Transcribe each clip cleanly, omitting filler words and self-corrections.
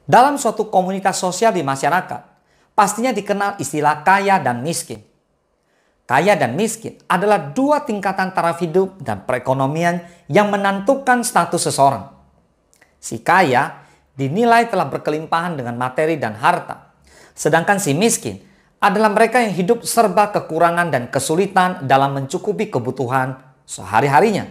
Dalam suatu komunitas sosial di masyarakat, pastinya dikenal istilah kaya dan miskin. Kaya dan miskin adalah dua tingkatan taraf hidup dan perekonomian yang menentukan status seseorang. Si kaya dinilai telah berkelimpahan dengan materi dan harta, sedangkan si miskin adalah mereka yang hidup serba kekurangan dan kesulitan dalam mencukupi kebutuhan sehari-harinya.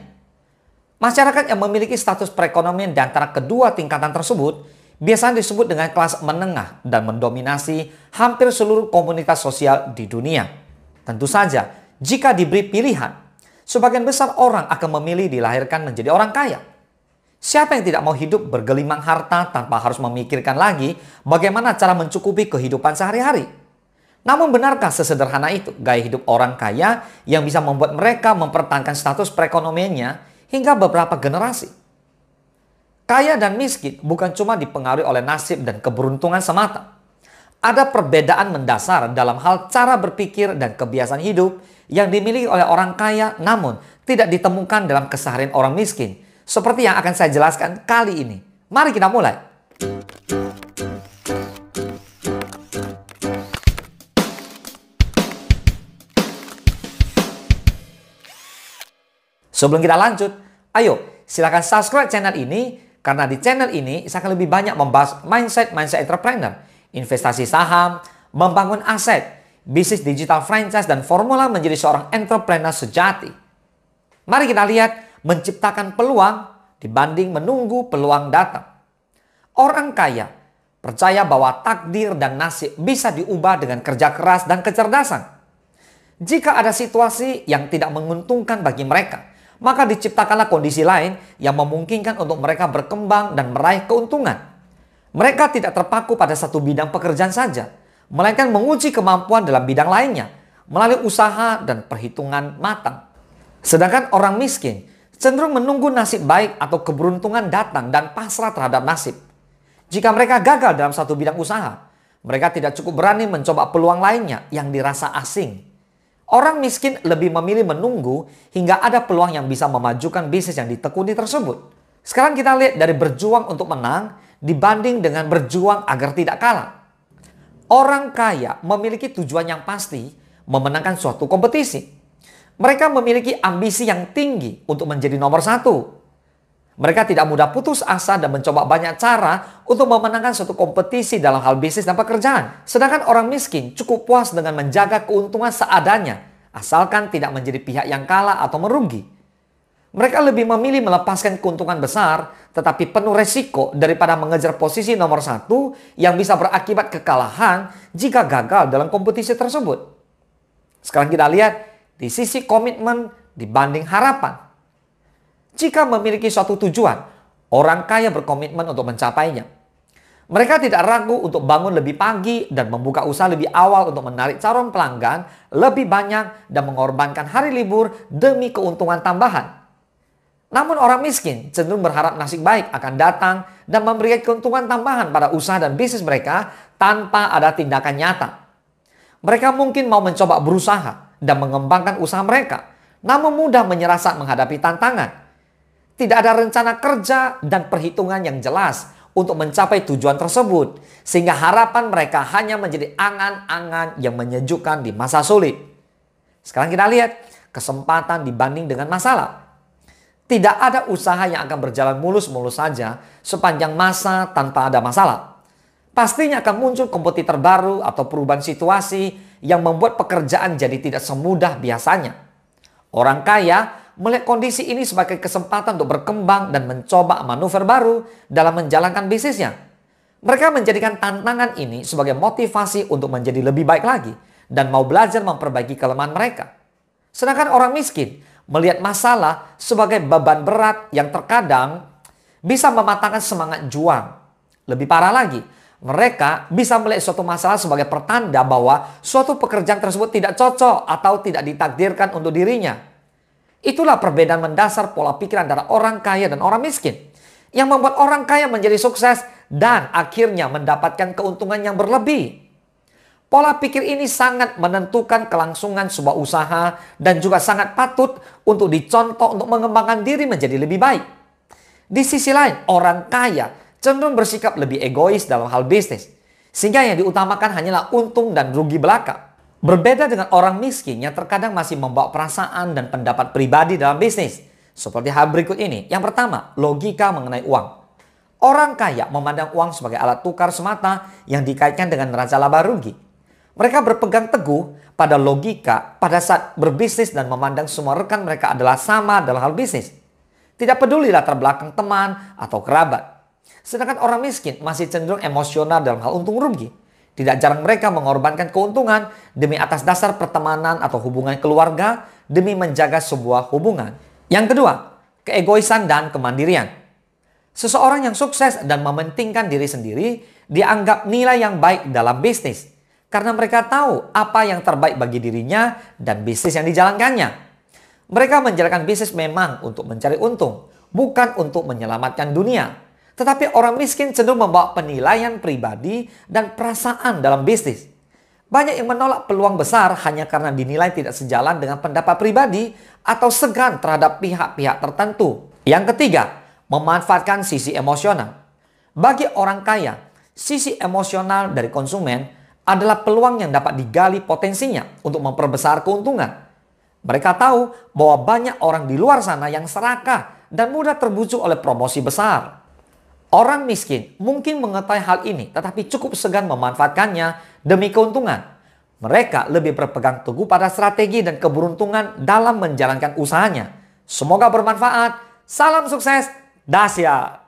Masyarakat yang memiliki status perekonomian di antara kedua tingkatan tersebut biasanya disebut dengan kelas menengah dan mendominasi hampir seluruh komunitas sosial di dunia. Tentu saja, jika diberi pilihan, sebagian besar orang akan memilih dilahirkan menjadi orang kaya. Siapa yang tidak mau hidup bergelimang harta tanpa harus memikirkan lagi bagaimana cara mencukupi kehidupan sehari-hari? Namun benarkah sesederhana itu gaya hidup orang kaya yang bisa membuat mereka mempertahankan status perekonomiannya hingga beberapa generasi? Kaya dan miskin bukan cuma dipengaruhi oleh nasib dan keberuntungan semata. Ada perbedaan mendasar dalam hal cara berpikir dan kebiasaan hidup yang dimiliki oleh orang kaya namun tidak ditemukan dalam keseharian orang miskin. Seperti yang akan saya jelaskan kali ini. Mari kita mulai. Sebelum kita lanjut, ayo silakan subscribe channel ini. Karena di channel ini saya akan lebih banyak membahas mindset entrepreneur, investasi saham, membangun aset, bisnis digital franchise, dan formula menjadi seorang entrepreneur sejati. Mari kita lihat menciptakan peluang dibanding menunggu peluang datang. Orang kaya percaya bahwa takdir dan nasib bisa diubah dengan kerja keras dan kecerdasan. Jika ada situasi yang tidak menguntungkan bagi mereka, maka diciptakanlah kondisi lain yang memungkinkan untuk mereka berkembang dan meraih keuntungan. Mereka tidak terpaku pada satu bidang pekerjaan saja, melainkan menguji kemampuan dalam bidang lainnya melalui usaha dan perhitungan matang. Sedangkan orang miskin cenderung menunggu nasib baik atau keberuntungan datang dan pasrah terhadap nasib. Jika mereka gagal dalam satu bidang usaha, mereka tidak cukup berani mencoba peluang lainnya yang dirasa asing. Orang miskin lebih memilih menunggu hingga ada peluang yang bisa memajukan bisnis yang ditekuni tersebut. Sekarang kita lihat dari berjuang untuk menang dibanding dengan berjuang agar tidak kalah. Orang kaya memiliki tujuan yang pasti, memenangkan suatu kompetisi. Mereka memiliki ambisi yang tinggi untuk menjadi nomor satu. Mereka tidak mudah putus asa dan mencoba banyak cara untuk memenangkan suatu kompetisi dalam hal bisnis dan pekerjaan. Sedangkan orang miskin cukup puas dengan menjaga keuntungan seadanya, asalkan tidak menjadi pihak yang kalah atau merugi. Mereka lebih memilih melepaskan keuntungan besar, tetapi penuh resiko daripada mengejar posisi nomor satu yang bisa berakibat kekalahan jika gagal dalam kompetisi tersebut. Sekarang kita lihat di sisi komitmen dibanding harapan. Jika memiliki suatu tujuan, orang kaya berkomitmen untuk mencapainya. Mereka tidak ragu untuk bangun lebih pagi dan membuka usaha lebih awal untuk menarik calon pelanggan lebih banyak dan mengorbankan hari libur demi keuntungan tambahan. Namun orang miskin cenderung berharap nasib baik akan datang dan memberikan keuntungan tambahan pada usaha dan bisnis mereka tanpa ada tindakan nyata. Mereka mungkin mau mencoba berusaha dan mengembangkan usaha mereka, namun mudah menyerah saat menghadapi tantangan. Tidak ada rencana kerja dan perhitungan yang jelas untuk mencapai tujuan tersebut, sehingga harapan mereka hanya menjadi angan-angan yang menyejukkan di masa sulit. Sekarang kita lihat kesempatan dibanding dengan masalah. Tidak ada usaha yang akan berjalan mulus-mulus saja sepanjang masa tanpa ada masalah. Pastinya akan muncul kompetitor baru atau perubahan situasi yang membuat pekerjaan jadi tidak semudah biasanya. Orang kaya melihat kondisi ini sebagai kesempatan untuk berkembang dan mencoba manuver baru dalam menjalankan bisnisnya. Mereka menjadikan tantangan ini sebagai motivasi untuk menjadi lebih baik lagi dan mau belajar memperbaiki kelemahan mereka. Sedangkan orang miskin melihat masalah sebagai beban berat yang terkadang bisa mematahkan semangat juang. Lebih parah lagi, mereka bisa melihat suatu masalah sebagai pertanda bahwa suatu pekerjaan tersebut tidak cocok atau tidak ditakdirkan untuk dirinya. Itulah perbedaan mendasar pola pikir antara orang kaya dan orang miskin, yang membuat orang kaya menjadi sukses dan akhirnya mendapatkan keuntungan yang berlebih. Pola pikir ini sangat menentukan kelangsungan sebuah usaha dan juga sangat patut untuk dicontoh untuk mengembangkan diri menjadi lebih baik. Di sisi lain, orang kaya cenderung bersikap lebih egois dalam hal bisnis, sehingga yang diutamakan hanyalah untung dan rugi belaka. Berbeda dengan orang miskin yang terkadang masih membawa perasaan dan pendapat pribadi dalam bisnis. Seperti hal berikut ini. Yang pertama, logika mengenai uang. Orang kaya memandang uang sebagai alat tukar semata yang dikaitkan dengan neraca laba rugi. Mereka berpegang teguh pada logika pada saat berbisnis dan memandang semua rekan mereka adalah sama dalam hal bisnis. Tidak peduli latar belakang teman atau kerabat. Sedangkan orang miskin masih cenderung emosional dalam hal untung rugi. Tidak jarang mereka mengorbankan keuntungan demi atas dasar pertemanan atau hubungan keluarga demi menjaga sebuah hubungan. Yang kedua, keegoisan dan kemandirian. Seseorang yang sukses dan mementingkan diri sendiri dianggap nilai yang baik dalam bisnis. Karena mereka tahu apa yang terbaik bagi dirinya dan bisnis yang dijalankannya. Mereka menjalankan bisnis memang untuk mencari untung, bukan untuk menyelamatkan dunia. Tetapi orang miskin cenderung membawa penilaian pribadi dan perasaan dalam bisnis. Banyak yang menolak peluang besar hanya karena dinilai tidak sejalan dengan pendapat pribadi atau segan terhadap pihak-pihak tertentu. Yang ketiga, memanfaatkan sisi emosional. Bagi orang kaya, sisi emosional dari konsumen adalah peluang yang dapat digali potensinya untuk memperbesar keuntungan. Mereka tahu bahwa banyak orang di luar sana yang serakah dan mudah terbujuk oleh promosi besar. Orang miskin mungkin mengetahui hal ini tetapi cukup segan memanfaatkannya demi keuntungan. Mereka lebih berpegang teguh pada strategi dan keberuntungan dalam menjalankan usahanya. Semoga bermanfaat. Salam sukses, dahsyat.